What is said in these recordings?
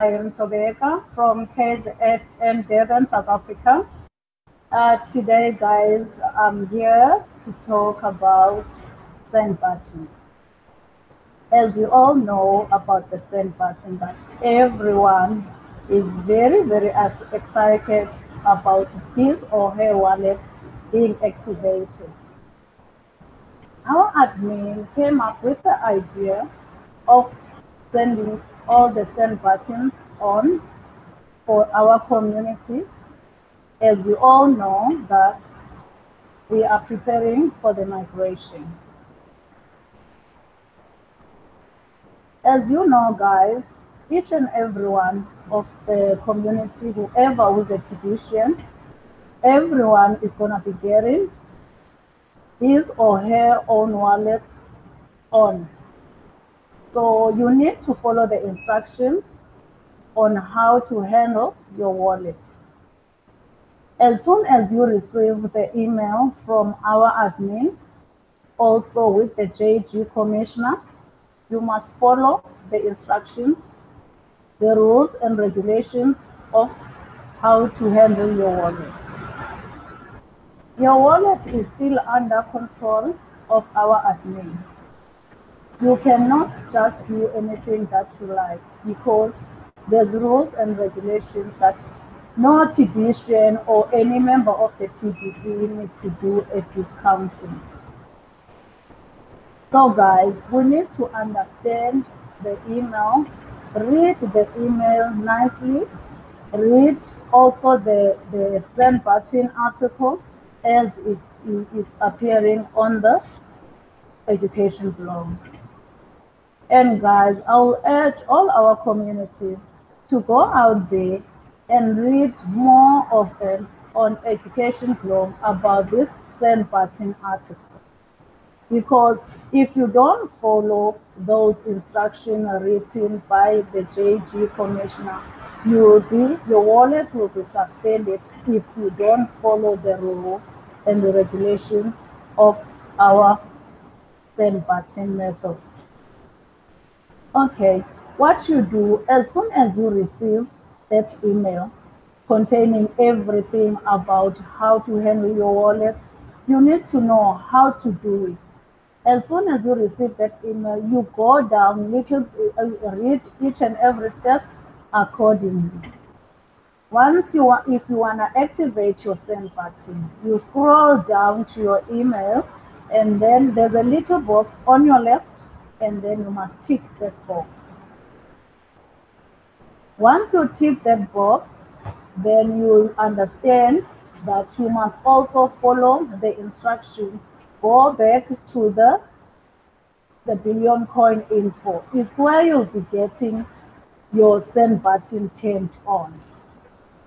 I am Tobeka from KZN Durban, South Africa. Today, guys, I'm here to talk about send button. As we all know about the send button, that everyone is very excited about his or her wallet being activated. Our admin came up with the idea of sending all the send buttons on for our community, as we all know that we are preparing for the migration. As you know, guys, each and every one of the community, whoever who's a Tibusian, everyone is going to be getting his or her own wallet on. So you need to follow the instructions on how to handle your wallets. As soon as you receive the email from our admin, also with the JG Commissioner, you must follow the instructions, the rules and regulations of how to handle your wallets. Your wallet is still under control of our admin. You cannot just do anything that you like, because there's rules and regulations that no TBCN or any member of the TBC need to do a discounting. So guys, we need to understand the email, read the email nicely, read also the send button article as it's appearing on the education blog. And guys, I will urge all our communities to go out there and read more often on education blog about this send button article. Because if you don't follow those instructions written by the JG Commissioner, your wallet will be suspended if you don't follow the rules and the regulations of our send button method. Okay, what you do as soon as you receive that email containing everything about how to handle your wallet, you need to know how to do it. As soon as you receive that email, you go down, read each and every steps accordingly. Once if you want to activate your send button, you scroll down to your email, and then there's a little box on your left, and then you must tick that box. Once you tick that box, then you'll understand that you must also follow the instruction. Go back to the Billion Coin info. It's where you'll be getting your send button turned on.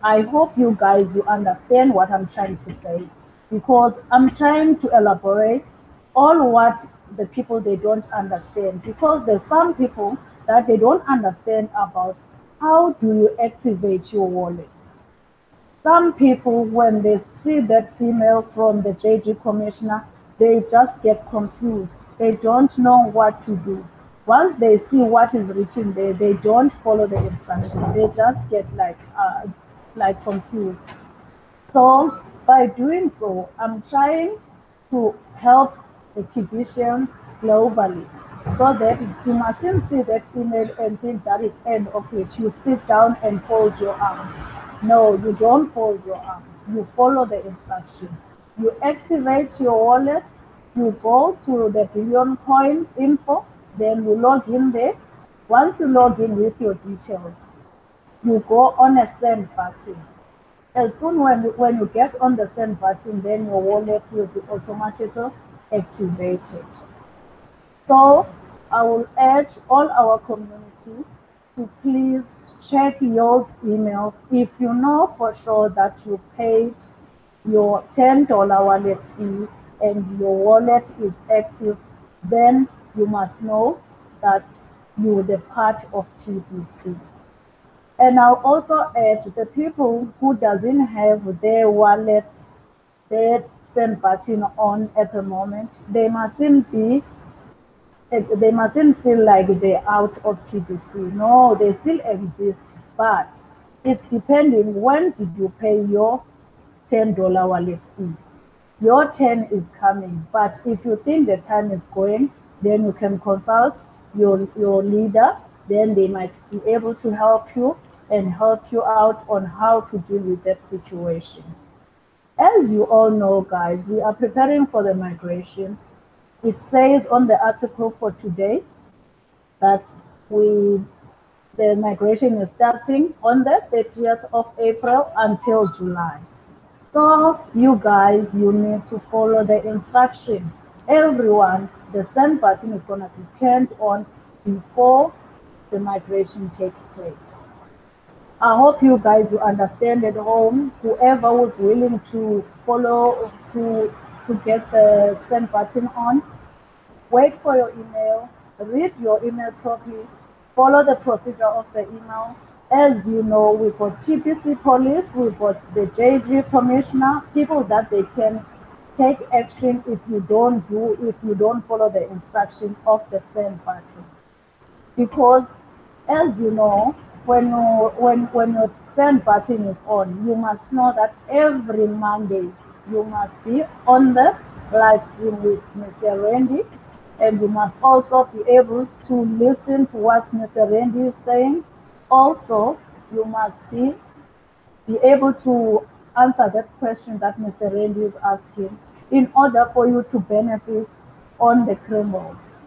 I hope you guys you understand what I'm trying to say, because I'm trying to elaborate all what the people they don't understand, because there's some people that they don't understand about how do you activate your wallet. Some people, when they see that email from the JG Commissioner, they just get confused. They don't know what to do. Once they see what is written there, they don't follow the instructions. They just get like confused. So by doing so, I'm trying to help the Tibusians globally, so that you mustn't see that email and think that is end of it. You sit down and fold your arms. No, you don't fold your arms. You follow the instruction. You activate your wallet. You go to the Billion Coin info. Then you log in there. Once you log in with your details, you go on a send button. As soon when you get on the send button, then your wallet will be automatically activated. So I will urge all our community to please check your emails. If you know for sure that you paid your $10 wallet fee and your wallet is active, then you must know that you are the part of TBC. And I'll also urge the people who doesn't have their wallet, their send button on at the moment, they mustn't be They mustn't feel like they're out of TBC. No, they still exist, but it's depending when did you pay your $10 wallet fee. Your turn is coming, but if you think the time is going, then you can consult your leader. Then they might be able to help you and help you out on how to deal with that situation. As you all know, guys, we are preparing for the migration. It says on the article for today that the migration is starting on the 30th of April until July. So you guys, you need to follow the instruction. Everyone, the send button is going to be turned on before the migration takes place. I hope you guys will understand at home. Whoever was willing to follow, to get the send button on, wait for your email, read your email properly, follow the procedure of the email. As you know, we've got TBC police, we've got the JG commissioner, people that they can take action if you don't follow the instruction of the send button. Because as you know, when your send button is on, you must know that every Mondays you must be on the live stream with Mr. Randy, and you must also be able to listen to what Mr. Randy is saying. Also, you must be able to answer that question that Mr. Randy is asking in order for you to benefit on the criminals.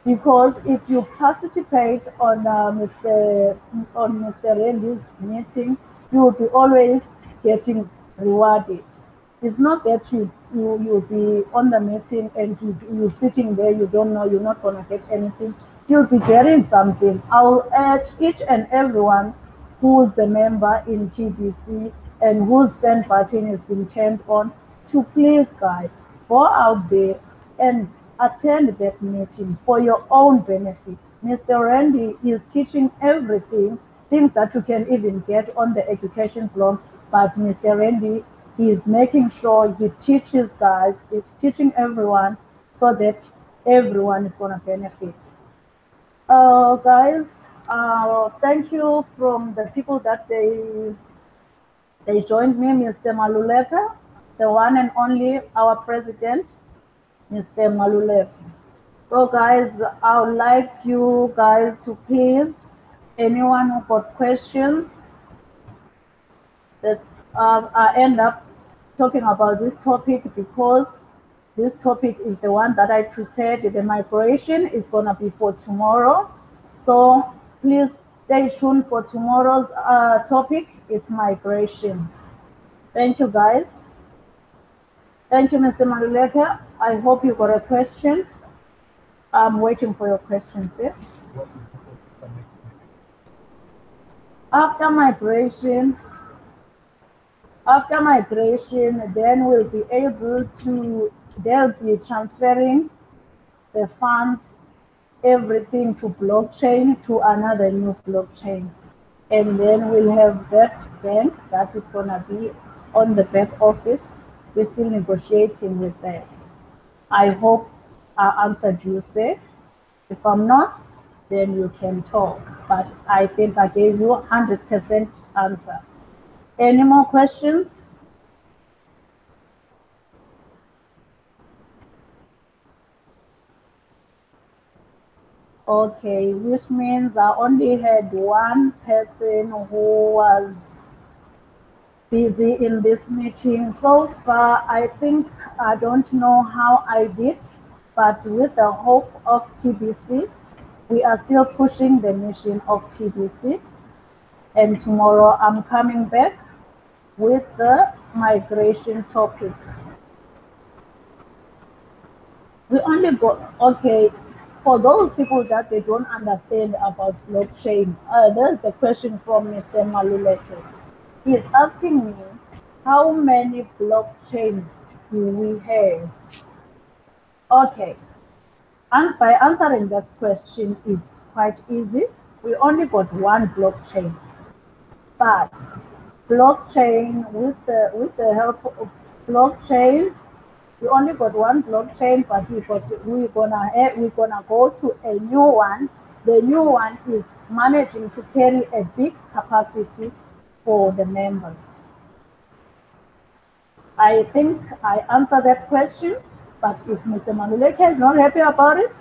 Because if you participate on Mr. Randy's meeting, you will be always getting rewarded. It's not that you'll be on the meeting and you're sitting there, you don't know, you're not going to get anything. You'll be getting something. I'll urge each and everyone who's a member in TBC and whose send button has been turned on to please, guys, go out there and attend that meeting for your own benefit. Mr. Randy is teaching everything, things that you can even get on the education blog, but Mr. Randy is making sure he teaches guys, he's teaching everyone so that everyone is going to benefit. Guys, thank you from the people that they joined me, Mr. Maluleke, the one and only our president, Mr. Maluleke. So guys, I would like you guys to please, anyone who got questions, that I end up talking about this topic because this topic is the one that I prepared. The migration is going to be for tomorrow. So please stay tuned for tomorrow's topic. It's migration. Thank you, guys. Thank you, Mr. Maluleke. I hope you got a question. I'm waiting for your questions. Eh? After migration, then we'll be able to, they'll be transferring the funds, everything to blockchain, to another new blockchain. And then we'll have that bank that is gonna be on the back office. We're still negotiating with that. I hope I answered you, sir. If I'm not, then you can talk. But I think I gave you 100% answer. Any more questions? Okay, which means I only had one person who was busy in this meeting. So far, I think I don't know how I did, but with the hope of TBC, we are still pushing the mission of TBC. And tomorrow I'm coming back with the migration topic. We only got, okay, for those people that they don't understand about blockchain, there's the question from Mr. Maluleke. He's asking me, how many blockchains do we have? Okay, and by answering that question, it's quite easy. We only got one blockchain, but blockchain, with the help of blockchain, We only got one blockchain, but we're gonna go to a new one. The new one is managing to carry a big capacity for the members. I think I answered that question, but if Mr. Maluleke is not happy about it,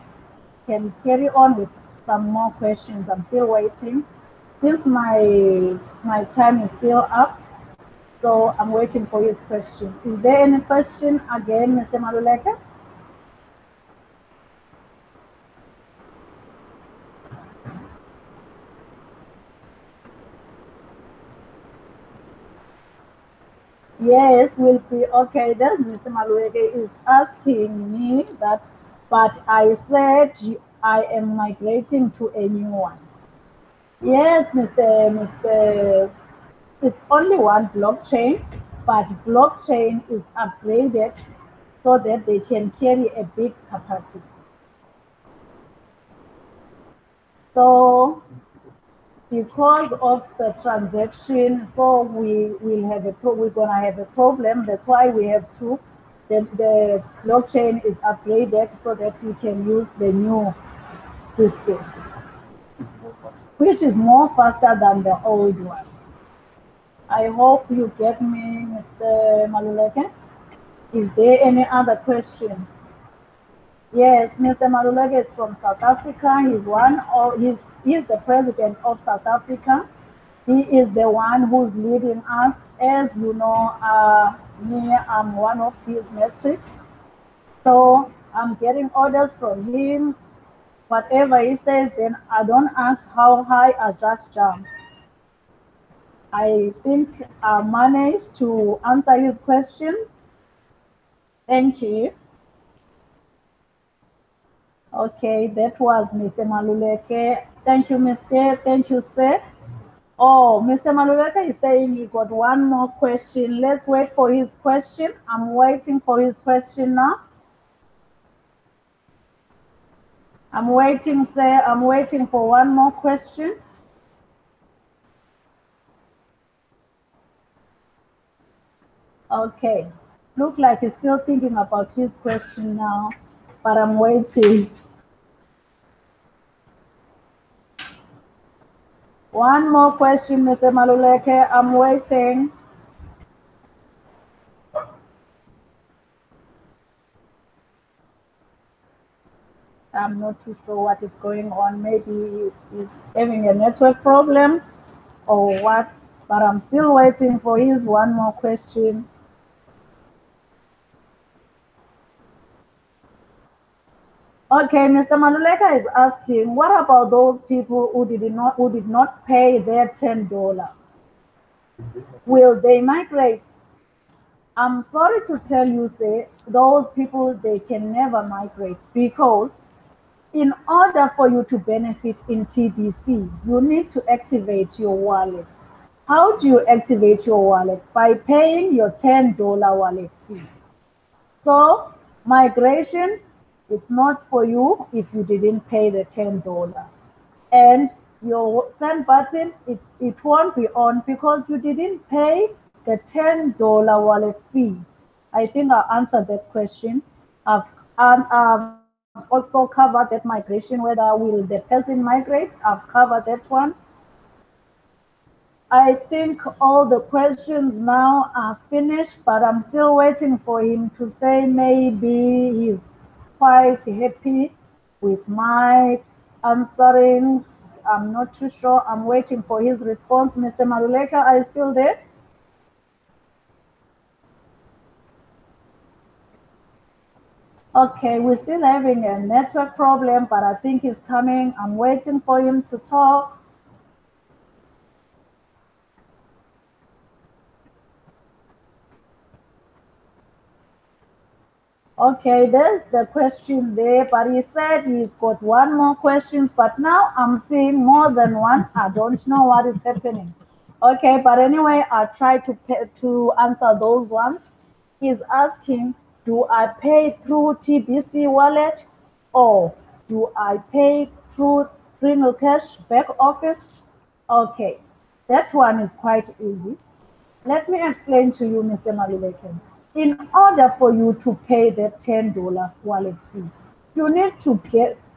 can carry on with some more questions. I'm still waiting. Since my time is still up, so I'm waiting for his question. Is there any question again, Mr. Maluleke? Yes, will be okay. There's Mr. Maluleke is asking me that, but I said I am migrating to a new one. Yes, Mr. It's only one blockchain, but blockchain is upgraded so that they can carry a big capacity. So because of the transaction, so we're gonna have a problem. That's why we have to the blockchain is upgraded so that we can use the new system, which is more faster than the old one. I hope you get me, Mr. Maluleke. Is there any other questions? Yes, Mr. Maluleke is from South Africa. He's the president of South Africa. He is the one who's leading us. As you know, me, I'm one of his metrics. So I'm getting orders from him. Whatever he says, then I don't ask how high, I just jump. I think I managed to answer his question. Thank you. Okay, that was Mr. Maluleke. Thank you, Mr. Thank you, sir. Oh, Mr. Maluleke is saying he got one more question. Let's wait for his question. I'm waiting for his question now. I'm waiting, sir. I'm waiting for one more question. Okay. Look like he's still thinking about his question now, but I'm waiting. One more question, Mr. Maluleke. I'm waiting. I'm not too sure what is going on. Maybe he's having a network problem or what, but I'm still waiting for his one more question. Okay, Mr. Maluleka is asking, what about those people who did not pay their $10? Will they migrate? I'm sorry to tell you, say, those people, they can never migrate because in order for you to benefit in TBC, you need to activate your wallet. How do you activate your wallet? By paying your $10 wallet fee. So migration is not for you if you didn't pay the $10. And your send button, it won't be on because you didn't pay the $10 wallet fee. I think I answered that question. I've also covered that migration, whether will the person migrate. I've covered that one. I think all the questions now are finished, but I'm still waiting for him to say maybe he's quite happy with my answerings. I'm not too sure. I'm waiting for his response. Mr. Maluleka, are you still there? Okay, we're still having a network problem, but I think he's coming. I'm waiting for him to talk. Okay, there's the question there, but he said he's got one more question, but now I'm seeing more than one. I don't know what is happening. Okay, but anyway, I'll try to answer those ones. He's asking, do I pay through TBC wallet or do I pay through Greenhill Cash back office? Okay, that one is quite easy. Let me explain to you, Mr. Maluleke. In order for you to pay the $10 wallet fee, you need to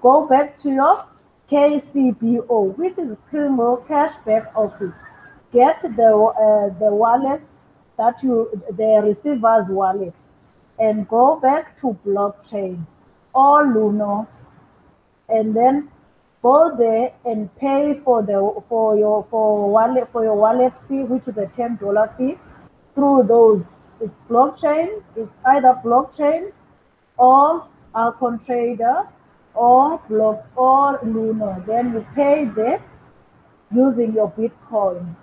go back to your KCBO, which is Criminal Cashback Office. Get the wallet the receiver's wallet, and go back to blockchain or Luno, and then go there and pay for your wallet fee, which is a $10 fee, through those. It's blockchain. It's either blockchain or Alcon Trader or Block or Luno. Then you pay there using your bitcoins.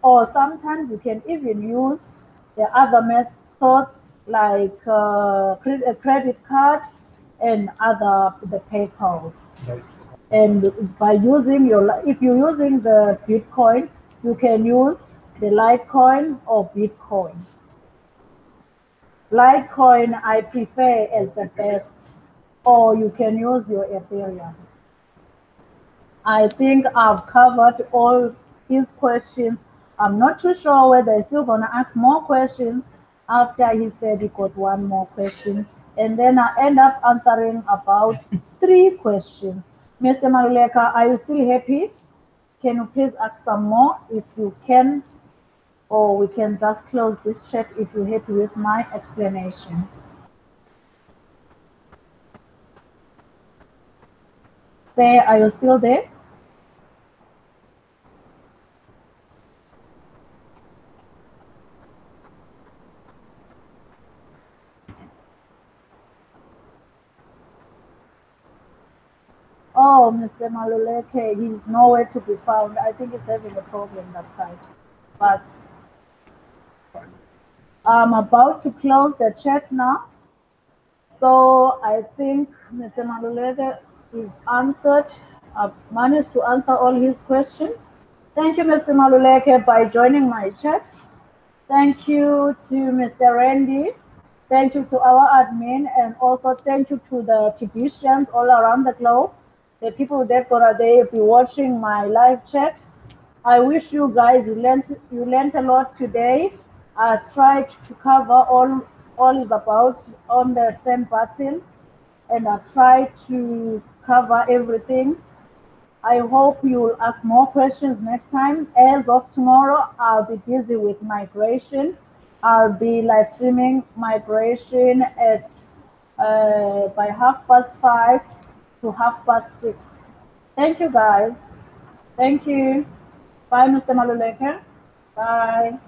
Or sometimes you can even use the other methods like a credit card and the PayPals. And by using if you're using the Bitcoin, you can use the Litecoin or Bitcoin. Litecoin I prefer as the best, or you can use your Ethereum. I think I've covered all his questions. I'm not too sure whether he's still going to ask more questions after he said he got one more question. And then I end up answering about 3 questions. Mr. Maluleka, are you still happy? Can you please ask some more if you can, or we can just close this chat if you're happy with my explanation. Say, are you still there? Oh, Mr. Maluleke, he's nowhere to be found. I think he's having a problem that side. But I'm about to close the chat now. So I think Mr. Maluleke is answered. I've managed to answer all his questions. Thank you, Mr. Maluleke, by joining my chat. Thank you to Mr. Randy. Thank you to our admin, and also thank you to the technicians all around the globe, the people that gonna be watching my live chat. I wish you guys you learned a lot today. I tried to cover all is about on the send button, and I tried to cover everything. I hope you will ask more questions next time. As of tomorrow, I'll be busy with migration. I'll be live streaming migration at by 5:30 to 6:30. Thank you, guys. Thank you. Bye, Mr. Maluleke. Bye.